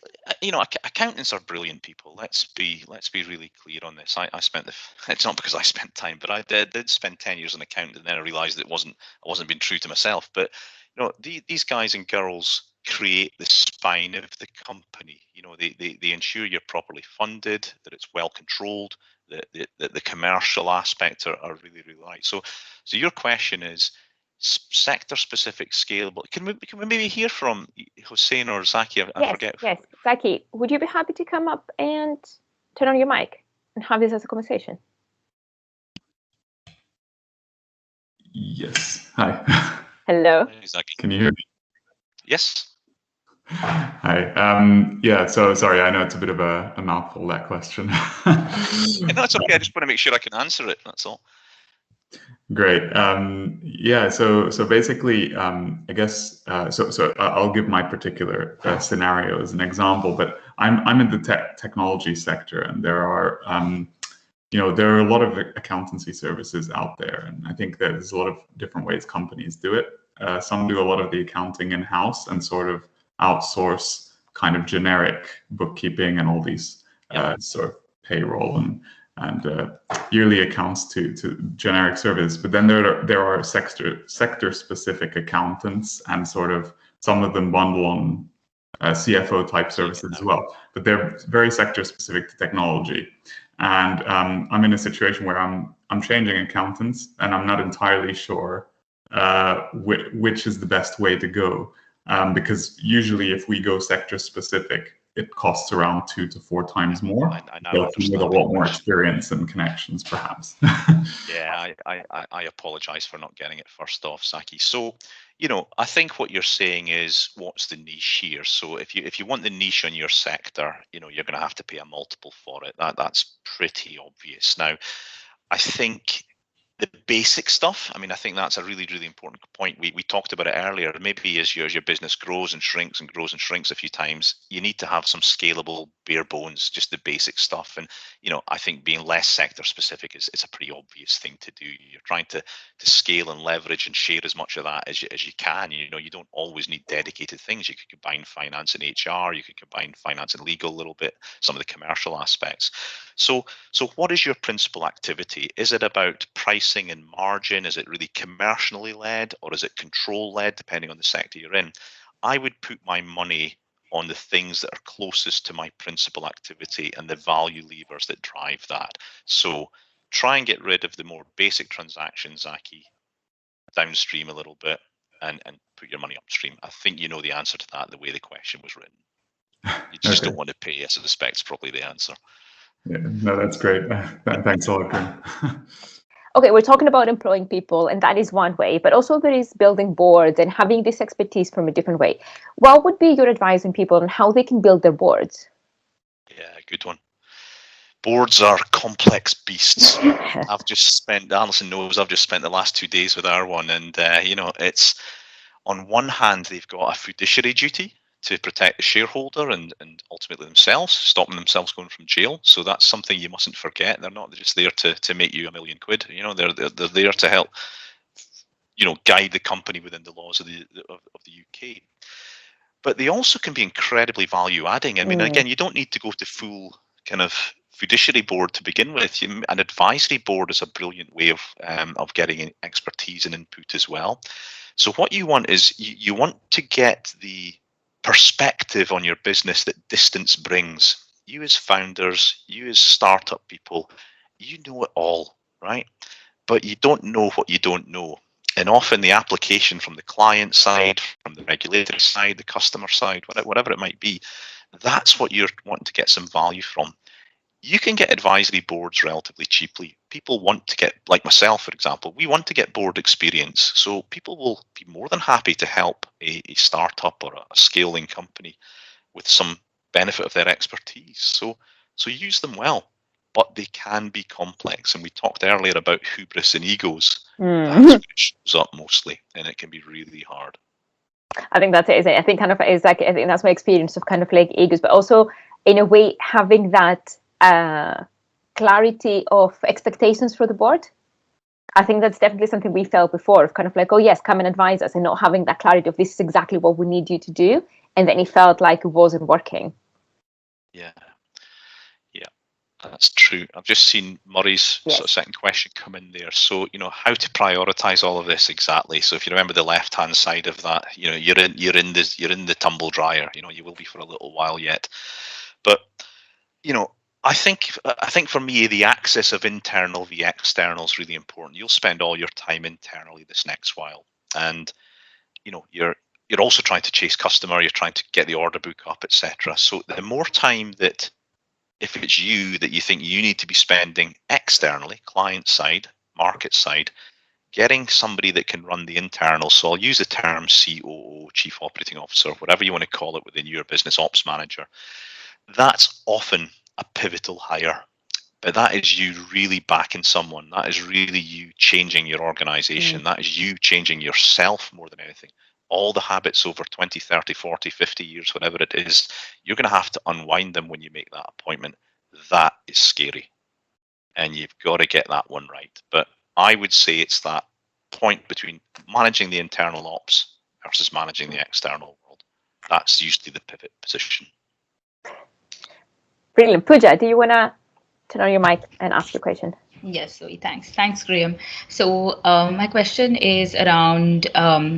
accountants are brilliant people. Let's be really clear on this. I spent it's not because I spent time, but I did spend 10 years in accounting, and then I realised that I wasn't being true to myself. But these guys and girls create the spine of the company. They ensure you're properly funded, that it's well controlled. The commercial aspect are really right. So your question is sector specific scalable. Can we maybe hear from Hussein or Zaki? I forget. Yes, Zaki, would you be happy to come up and turn on your mic and have this as a conversation? Yes. Hi. Hello. Hi, Zaki. Can you hear me? Yes. Hi. Yeah, so sorry, I know it's a bit of a mouthful, that question. No, it's okay. I just want to make sure I can answer it. That's all. Great. Yeah, so basically, I guess, so I'll give my particular scenario as an example, but I'm in the technology sector, and there are a lot of accountancy services out there, and I think there's a lot of different ways companies do it. Some do a lot of the accounting in-house and sort of outsource kind of generic bookkeeping and all these sort of payroll and yearly accounts to generic service. But then there are sector specific accountants, and sort of some of them bundle on CFO type services as well. But they're very sector specific to technology. And I'm in a situation where I'm changing accountants, and I'm not entirely sure which is the best way to go. Because usually if we go sector specific, it costs around 2 to 4 times more. So with a lot more experience and connections, perhaps. Yeah, I apologize for not getting it first off, Zaki. So, I think what you're saying is, what's the niche here? So if you want the niche on your sector, you're going to have to pay a multiple for it. That's pretty obvious. Now, I think the basic stuff, I think that's a really, really important point. We talked about it earlier. Maybe as your business grows and shrinks a few times, you need to have some scalable bare bones, just the basic stuff. And, I think being less sector specific is a pretty obvious thing to do. You're trying to scale and leverage and share as much of that as you can. You don't always need dedicated things. You could combine finance and HR. You could combine finance and legal a little bit, some of the commercial aspects. So what is your principal activity? Is it about pricing and margin? Is it really commercially led, or is it control led, depending on the sector you're in? I would put my money on the things that are closest to my principal activity and the value levers that drive that. So try and get rid of the more basic transactions, Zaki, downstream a little bit, and put your money upstream. I think you know the answer to that, the way the question was written. You just don't want to pay. I suspect is probably the answer. Yeah, no, that's great. Thanks a lot, Graeme. Okay, we're talking about employing people, and that is one way, but also there is building boards and having this expertise from a different way. What would be your advice on people on how they can build their boards? Yeah, good one. Boards are complex beasts. Alison knows, I've just spent the last 2 days with our one, and it's, on one hand, they've got a fiduciary duty to protect the shareholder and ultimately themselves, stopping themselves going from jail. So that's something you mustn't forget. They're not just there to make you £1 million. They're there to help, guide the company within the laws of the UK. But they also can be incredibly value adding. Again, you don't need to go to full kind of fiduciary board to begin with. An advisory board is a brilliant way of getting expertise and input as well. So what you want is you want to get the perspective on your business that distance brings. You as founders, you as startup people, you know it all, right? But you don't know what you don't know. And often the application from the client side, from the regulatory side, the customer side, whatever it might be, that's what you're wanting to get some value from. You can get advisory boards relatively cheaply. People want to get, like myself, for example, we want to get board experience. So people will be more than happy to help a startup or a scaling company with some benefit of their expertise. So use them well. but they can be complex. And we talked earlier about hubris and egos. Mm. That's where it shows up mostly, and it can be really hard. I think that's it, isn't it? I think kind of is like, I think that's my experience of kind of like egos, but also in a way having that clarity of expectations for the board. I think that's definitely something we felt before, of kind of like, oh yes, come and advise us, and not having that clarity of this is exactly what we need you to do, and then it felt like it wasn't working. Yeah, that's true. I've just seen Murray's sort of second question come in there. So, you know, how to prioritize all of this exactly. So if you remember the left-hand side of that, you know, you're in the tumble dryer. You know, you will be for a little while yet. But, you know, I think for me, the axis of internal v external is really important. You'll spend all your time internally this next while, and you know, you're also trying to chase customer. You're trying to get the order book up, etc. So the more time that, if it's you that you think you need to be spending externally, client side, market side, getting somebody that can run the internal. So I'll use the term COO, Chief Operating Officer, whatever you want to call it within your business, ops manager. That's often a pivotal hire, but that is you really backing someone. That is really you changing your organization. That is you changing yourself more than anything. All the habits over 20, 30, 40, 50 years, whatever it is, you're going to have to unwind them when you make that appointment. That is scary. And you've got to get that one right. But I would say it's that point between managing the internal ops versus managing the external world. That's usually the pivot position. Brilliant. Pooja, do you want to turn on your mic and ask your question? Yes, Zoe, thanks. Thanks, Graeme. So my question is around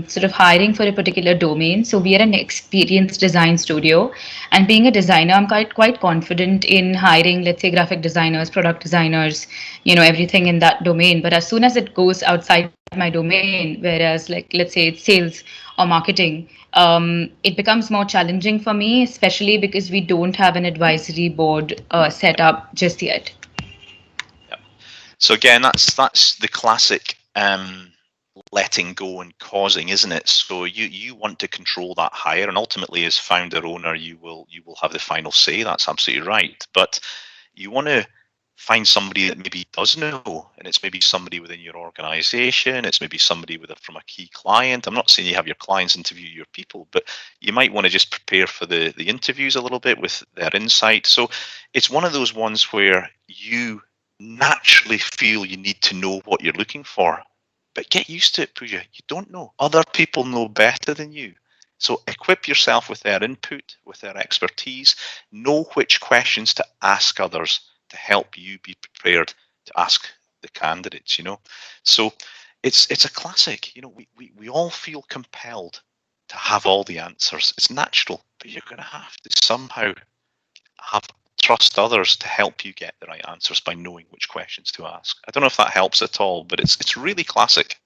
sort of hiring for a particular domain. So we are an experienced design studio, and being a designer, I'm quite confident in hiring, let's say, graphic designers, product designers, you know, everything in that domain. But as soon as it goes outside my domain, whereas like, let's say it's sales or marketing, it becomes more challenging for me, especially because we don't have an advisory board set up just yet. So again, that's the classic letting go and causing, isn't it? So you want to control that hire, and ultimately, as founder owner, you will have the final say. That's absolutely right. But you want to find somebody that maybe does know, and it's maybe somebody within your organization. It's maybe somebody from a key client. I'm not saying you have your clients interview your people, but you might want to just prepare for the interviews a little bit with their insight. So it's one of those ones where you naturally feel you need to know what you're looking for, but get used to it, Pooja. You don't know. Other people know better than you. So equip yourself with their input, with their expertise. Know which questions to ask others to help you be prepared to ask the candidates, you know. So it's a classic, you know, we all feel compelled to have all the answers. It's natural, but you're going to have to somehow trust others to help you get the right answers by knowing which questions to ask. I don't know if that helps at all, but it's really classic.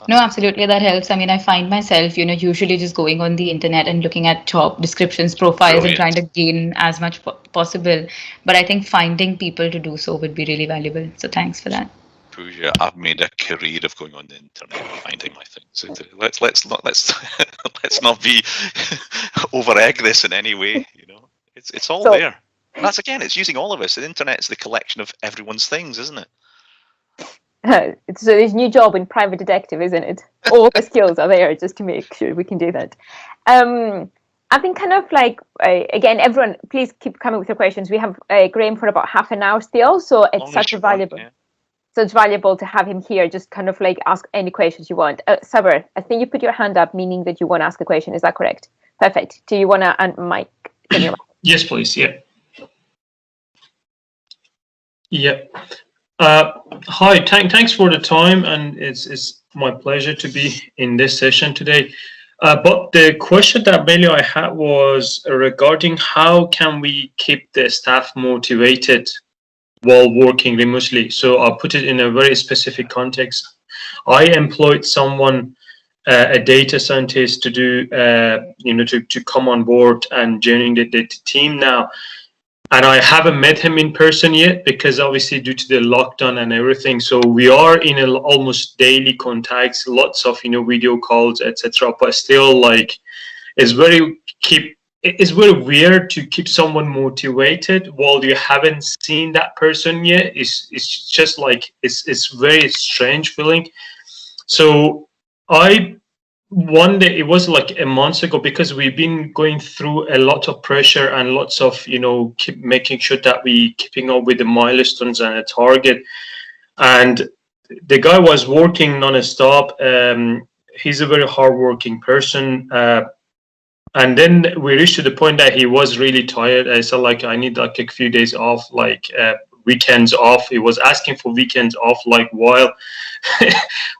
No, absolutely, that helps. I mean, I find myself, you know, usually just going on the internet and looking at job descriptions, profiles, and trying to gain as much possible. But I think finding people to do so would be really valuable. So thanks for that. Pooja, I've made a career of going on the internet and finding my things. So let's not be over egg this in any way. You know, it's all there. And that's, again, it's using all of us. The internet's the collection of everyone's things, isn't it? So there's a new job in private detective, isn't it? All the skills are there just to make sure we can do that. I think kind of like, again, everyone, please keep coming with your questions. We have Graeme for about half an hour still, so it's such a valuable. Yeah. So it's valuable to have him here, just kind of like ask any questions you want. Saber, I think you put your hand up, meaning that you want to ask a question. Is that correct? Perfect. Do you want to, Mike? Yes, please. Yeah. Yeah. Hi, thanks for the time, and it's my pleasure to be in this session today. But the question that mainly I had was regarding how can we keep the staff motivated while working remotely. So I'll put it in a very specific context. I employed someone, a data scientist, to do, to come on board and joining the team now. And I haven't met him in person yet because obviously due to the lockdown and everything. So we are in almost daily contacts, lots of, video calls, etc. But still, like, it's very it's very weird to keep someone motivated while you haven't seen that person yet. It's just like it's very strange feeling. So one day, it was like a month ago, because we've been going through a lot of pressure and lots of, keep making sure that we keeping up with the milestones and the target. And the guy was working non-stop. He's a very hardworking person. And then we reached to the point that he was really tired. I said, like, I need like a few days off, like weekends off. He was asking for weekends off, like, while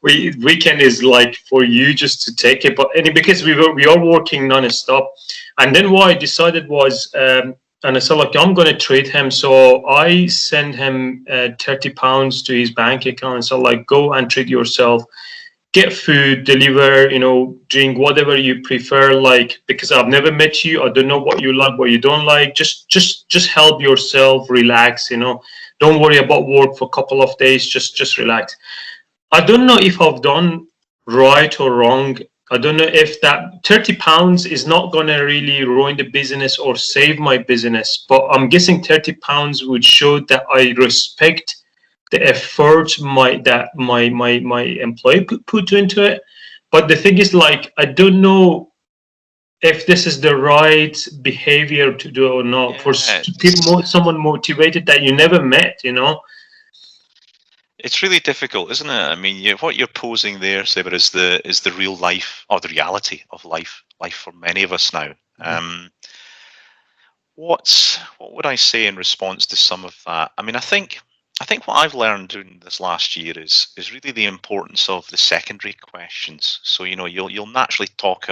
weekend is like for you just to take it. But because we are working non-stop. And then what I decided was, and I said, like, I'm going to treat him. So I send him £30 to his bank account and said, like, go and treat yourself. Get food, deliver, drink, whatever you prefer, like, because I've never met you. I don't know what you like, what you don't like. Just help yourself, relax, Don't worry about work for a couple of days. Just relax. I don't know if I've done right or wrong. I don't know if that £30 is not going to really ruin the business or save my business, but I'm guessing £30 would show that I respect the effort that my employee put into it. But the thing is, like, I don't know if this is the right behavior to do or not. For people, someone motivated that you never met, It's really difficult, isn't it? I mean, what you're posing there, Saber, is the real life, or the reality of life for many of us now. What would I say in response to some of that? I mean, I think what I've learned during this last year is really the importance of the secondary questions. So, you'll naturally talk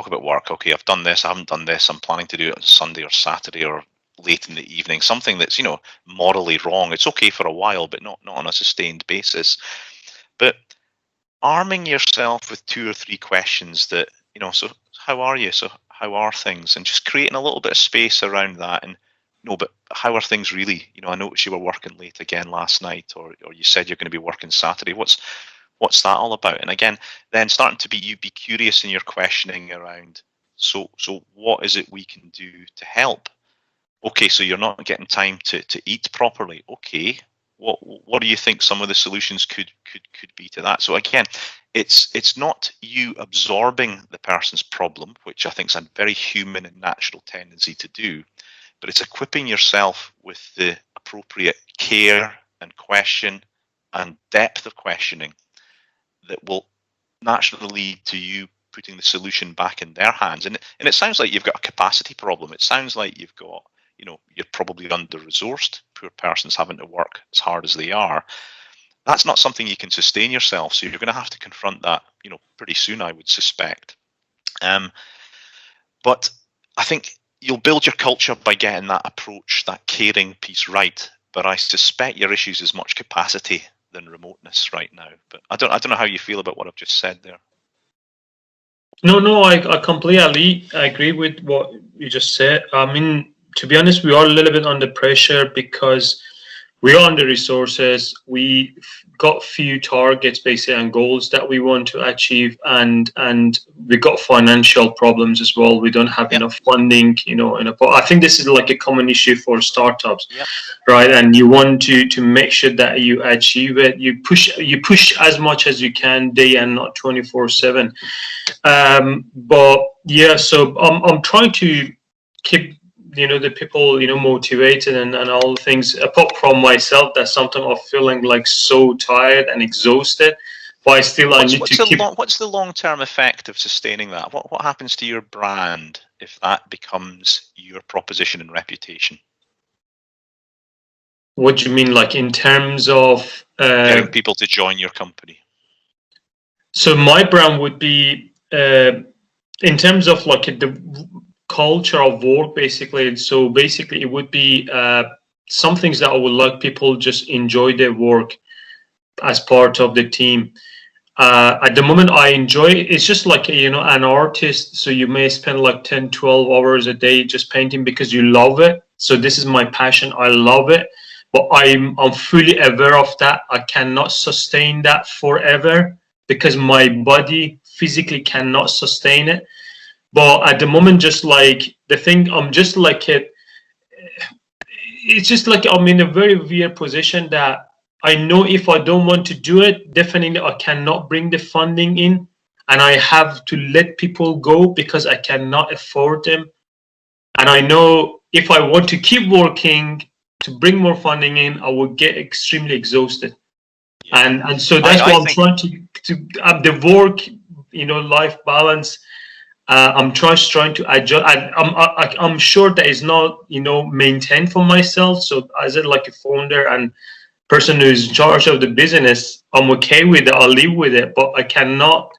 about work. Okay, I've done this, I haven't done this, I'm planning to do it on Sunday or Saturday or late in the evening, something that's, morally wrong. It's okay for a while, but not on a sustained basis. But arming yourself with 2 or 3 questions that, so how are you? So how are things? And just creating a little bit of space around that. And no, but how are things really? I noticed you were working late again last night, or you said you're going to be working Saturday. What's that all about? And again, then starting to be curious in your questioning around, so what is it we can do to help? Okay, so you're not getting time to eat properly. Okay, what do you think some of the solutions could be to that? So again, it's not you absorbing the person's problem, which I think is a very human and natural tendency to do, but it's equipping yourself with the appropriate care and question and depth of questioning that will naturally lead to you putting the solution back in their hands. And it sounds like you've got a capacity problem. It sounds like you've got, you're probably under-resourced. Poor person's having to work as hard as they are. That's not something you can sustain yourself. So you're going to have to confront that, pretty soon, I would suspect. But I think you'll build your culture by getting that approach, that caring piece right. But I suspect your issue is as much capacity than remoteness right now. But I don't know how you feel about what I've just said there. No, I completely agree with what you just said. I mean, to be honest, we are a little bit under pressure because we are under resources. We got few targets basically and goals that we want to achieve, and we got financial problems as well. We don't have enough funding, I think this is like a common issue for startups, right? And you want to make sure that you achieve it. You push as much as you can day and not 24/7. But yeah, so I'm trying to keep the people motivated and all things, apart from myself, that sometimes I'm feeling like so tired and exhausted, but I need to keep. What's the long-term effect of sustaining that? What happens to your brand if that becomes your proposition and reputation? What do you mean, like in terms of getting people to join your company? So my brand would be in terms of like the culture of work, basically. So basically it would be some things that I would like people just enjoy their work as part of the team. At the moment I enjoy it. It's just like an artist, so you may spend like 10-12 hours a day just painting because you love it. So this is my passion, I love it, but I'm fully aware of that I cannot sustain that forever because my body physically cannot sustain it. But at the moment, just like the thing, I'm just like it's just like I'm in a very weird position that I know if I don't want to do it, definitely I cannot bring the funding in, and I have to let people go because I cannot afford them. And I know if I want to keep working to bring more funding in, I will get extremely exhausted. Yeah. And so that's why I'm trying to have the work, life balance. I'm trying to adjust. I'm sure that is not maintained for myself. So as like a founder and person who's in charge of the business, I'm okay with it. I'll live with it, but I cannot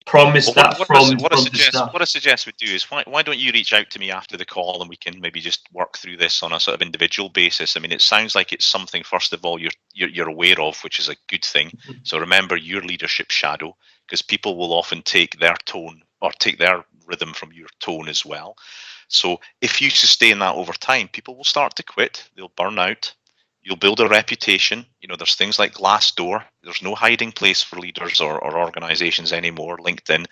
promise that from the start. What I suggest we do is why don't you reach out to me after the call and we can maybe just work through this on a sort of individual basis. I mean, it sounds like it's something first of all you're aware of, which is a good thing. Mm-hmm. So remember your leadership shadow, because people will often take their tone or take their rhythm from your tone as well. So if you sustain that over time, people will start to quit. They'll burn out. You'll build a reputation. There's things like Glassdoor. There's no hiding place for leaders or organizations anymore. LinkedIn,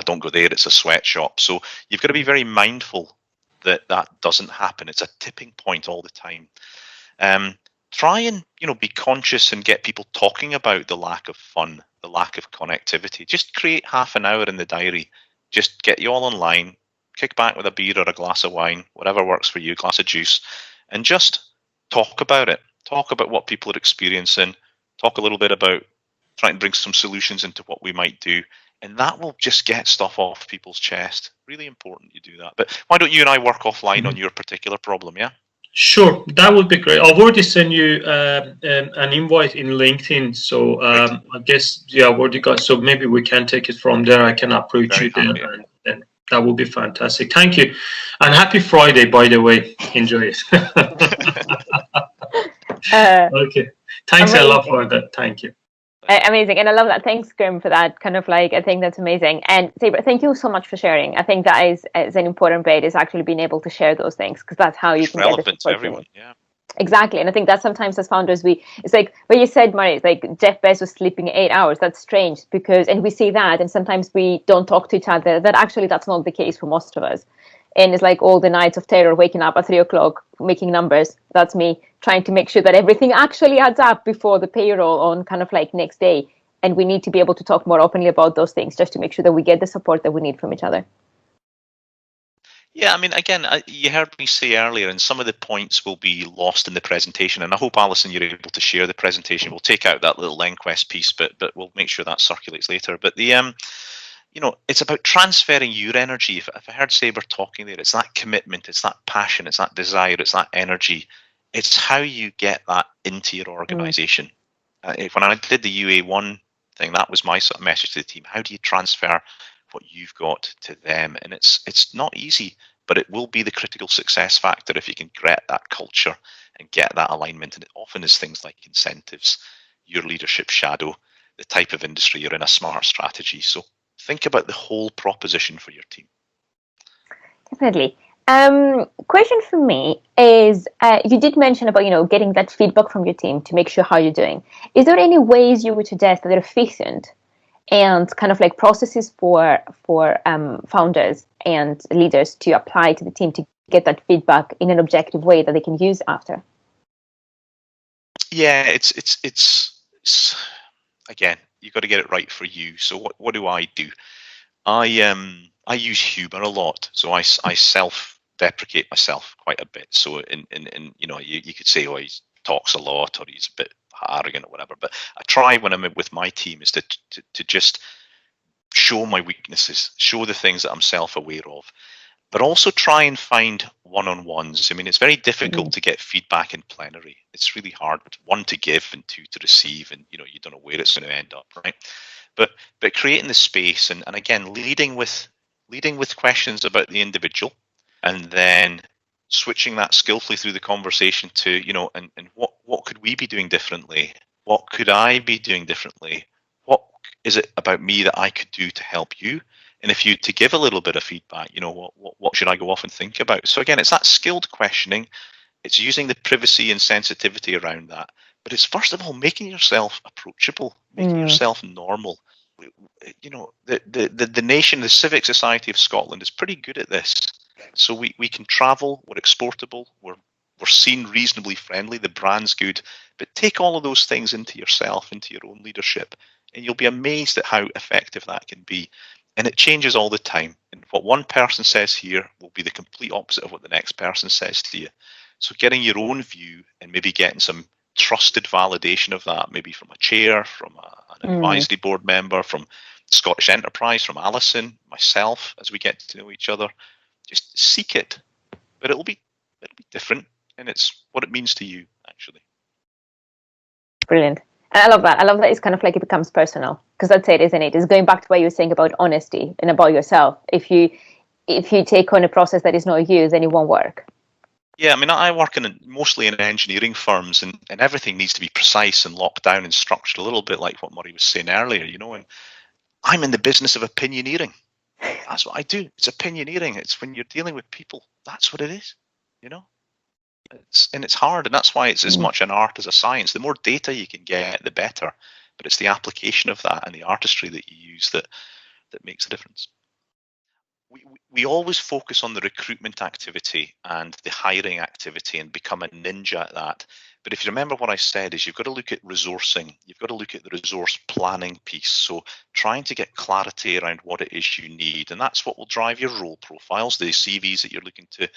don't go there. It's a sweatshop. So you've got to be very mindful that doesn't happen. It's a tipping point all the time. Try and, be conscious and get people talking about the lack of fun, the lack of connectivity. Just create half an hour in the diary. Just get you all online, kick back with a beer or a glass of wine, whatever works for you, a glass of juice, and just talk about it. Talk about what people are experiencing. Talk a little bit about trying to bring some solutions into what we might do. And that will just get stuff off people's chest. Really important you do that. But why don't you and I work offline on your particular problem, yeah? Sure, that would be great. I've already sent you an invite in LinkedIn. So I guess, I've already got, so maybe we can take it from there. I can approach you there. And that would be fantastic. Thank you. And happy Friday, by the way. Enjoy it. Okay. Thanks a lot for that. Thank you. Amazing. And I love that. Thanks, Graeme, for that. I think that's amazing. And Sabre, thank you so much for sharing. I think that is an important bit, is actually being able to share those things, because that's how you can get relevant to everyone. Yeah. Exactly. And I think that sometimes as founders, it's like what you said, Murray, it's like Jeff Bezos sleeping 8 hours. That's strange and we see that, and sometimes we don't talk to each other. That's not the case for most of us. And it's like all the nights of terror, waking up at 3 o'clock, making numbers. That's me trying to make sure that everything actually adds up before the payroll on next day. And we need to be able to talk more openly about those things, just to make sure that we get the support that we need from each other. Yeah, I mean, again, you heard me say earlier, and some of the points will be lost in the presentation. And I hope, Alison, you're able to share the presentation. We'll take out that little EnQuest piece, but we'll make sure that circulates later. But it's about transferring your energy. If I heard Sabre talking there, it's that commitment, it's that passion, it's that desire, it's that energy. It's how you get that into your organization. When I did the UA1 thing, that was my sort of message to the team. How do you transfer what you've got to them? And it's not easy, but it will be the critical success factor if you can get that culture and get that alignment. And it often is things like incentives, your leadership shadow, the type of industry you're in, a smart strategy. So think about the whole proposition for your team. Definitely. Question for me is, you did mention about, getting that feedback from your team to make sure how you're doing. Is there any ways you would suggest that are efficient and processes for founders and leaders to apply to the team to get that feedback in an objective way that they can use after? Yeah, it's again, you've got to get it right for you. So what do? I use humor a lot. So I self-deprecate myself quite a bit. So you could say, he talks a lot, or he's a bit arrogant or whatever. But I try when I'm with my team is to just show my weaknesses, show the things that I'm self-aware of, but also try and find one-on-ones. I mean, it's very difficult to get feedback in plenary. It's really hard, one, to give, and two, to receive, and you don't know where it's going to end up, right? But creating the space, and again, leading with questions about the individual, and then switching that skillfully through the conversation to, and what could we be doing differently? What could I be doing differently? What is it about me that I could do to help you? And if you to give a little bit of feedback, what should I go off and think about? So again, it's that skilled questioning. It's using the privacy and sensitivity around that. But it's first of all making yourself approachable, making yourself normal, you know, the nation, the Civic Society of Scotland is pretty good at this. So we can travel, we're exportable, we're seen reasonably friendly, the brand's good, but take all of those things into yourself, into your own leadership, and you'll be amazed at how effective that can be. And it changes all the time. And what one person says here will be the complete opposite of what the next person says to you. So getting your own view and maybe getting some trusted validation of that, maybe from a chair, from an advisory board member, from Scottish Enterprise, from Alison, myself, as we get to know each other, just seek it. But it'll be different, and it's what it means to you, actually. Brilliant. And I love that. I love that it's kind of like it becomes personal, because that's it, isn't it? It's going back to what you were saying about honesty and about yourself. If you take on a process that is not you, then it won't work. Yeah, I mean, I work mostly in engineering firms, and everything needs to be precise and locked down and structured, a little bit like what Murray was saying earlier, you know, and I'm in the business of opinioneering. That's what I do. It's opinioneering. It's when you're dealing with people. That's what it is, you know. It's hard, and that's why it's as much an art as a science. The more data you can get, the better. But it's the application of that and the artistry that you use that makes a difference. We always focus on the recruitment activity and the hiring activity and become a ninja at that. But if you remember what I said is you've got to look at resourcing. You've got to look at the resource planning piece. So trying to get clarity around what it is you need. And that's what will drive your role profiles, the CVs that you're looking to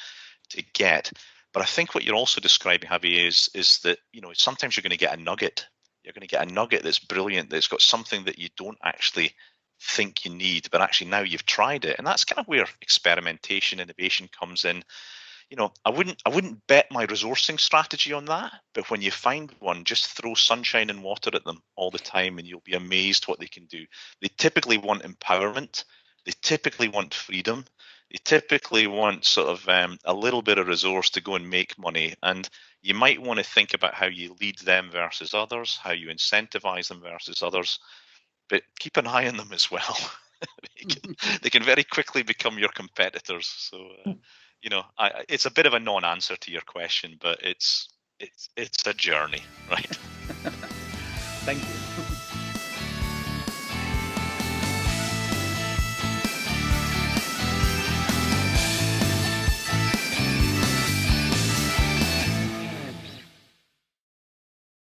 get. But I think what you're also describing, Javi, is that, you know, sometimes you're going to get a nugget. You're going to get a nugget that's brilliant, that's got something that you don't actually think you need, but actually now you've tried it. And that's kind of where experimentation, innovation comes in. You know, I wouldn't bet my resourcing strategy on that, but when you find one, just throw sunshine and water at them all the time and you'll be amazed what they can do. They typically want empowerment. They typically want freedom. They typically want sort of a little bit of resource to go and make money. And you might want to think about how you lead them versus others, how you incentivize them versus others. But keep an eye on them as well. They can very quickly become your competitors. So, you know, it's a bit of a non-answer to your question, but it's a journey, right? Thank you.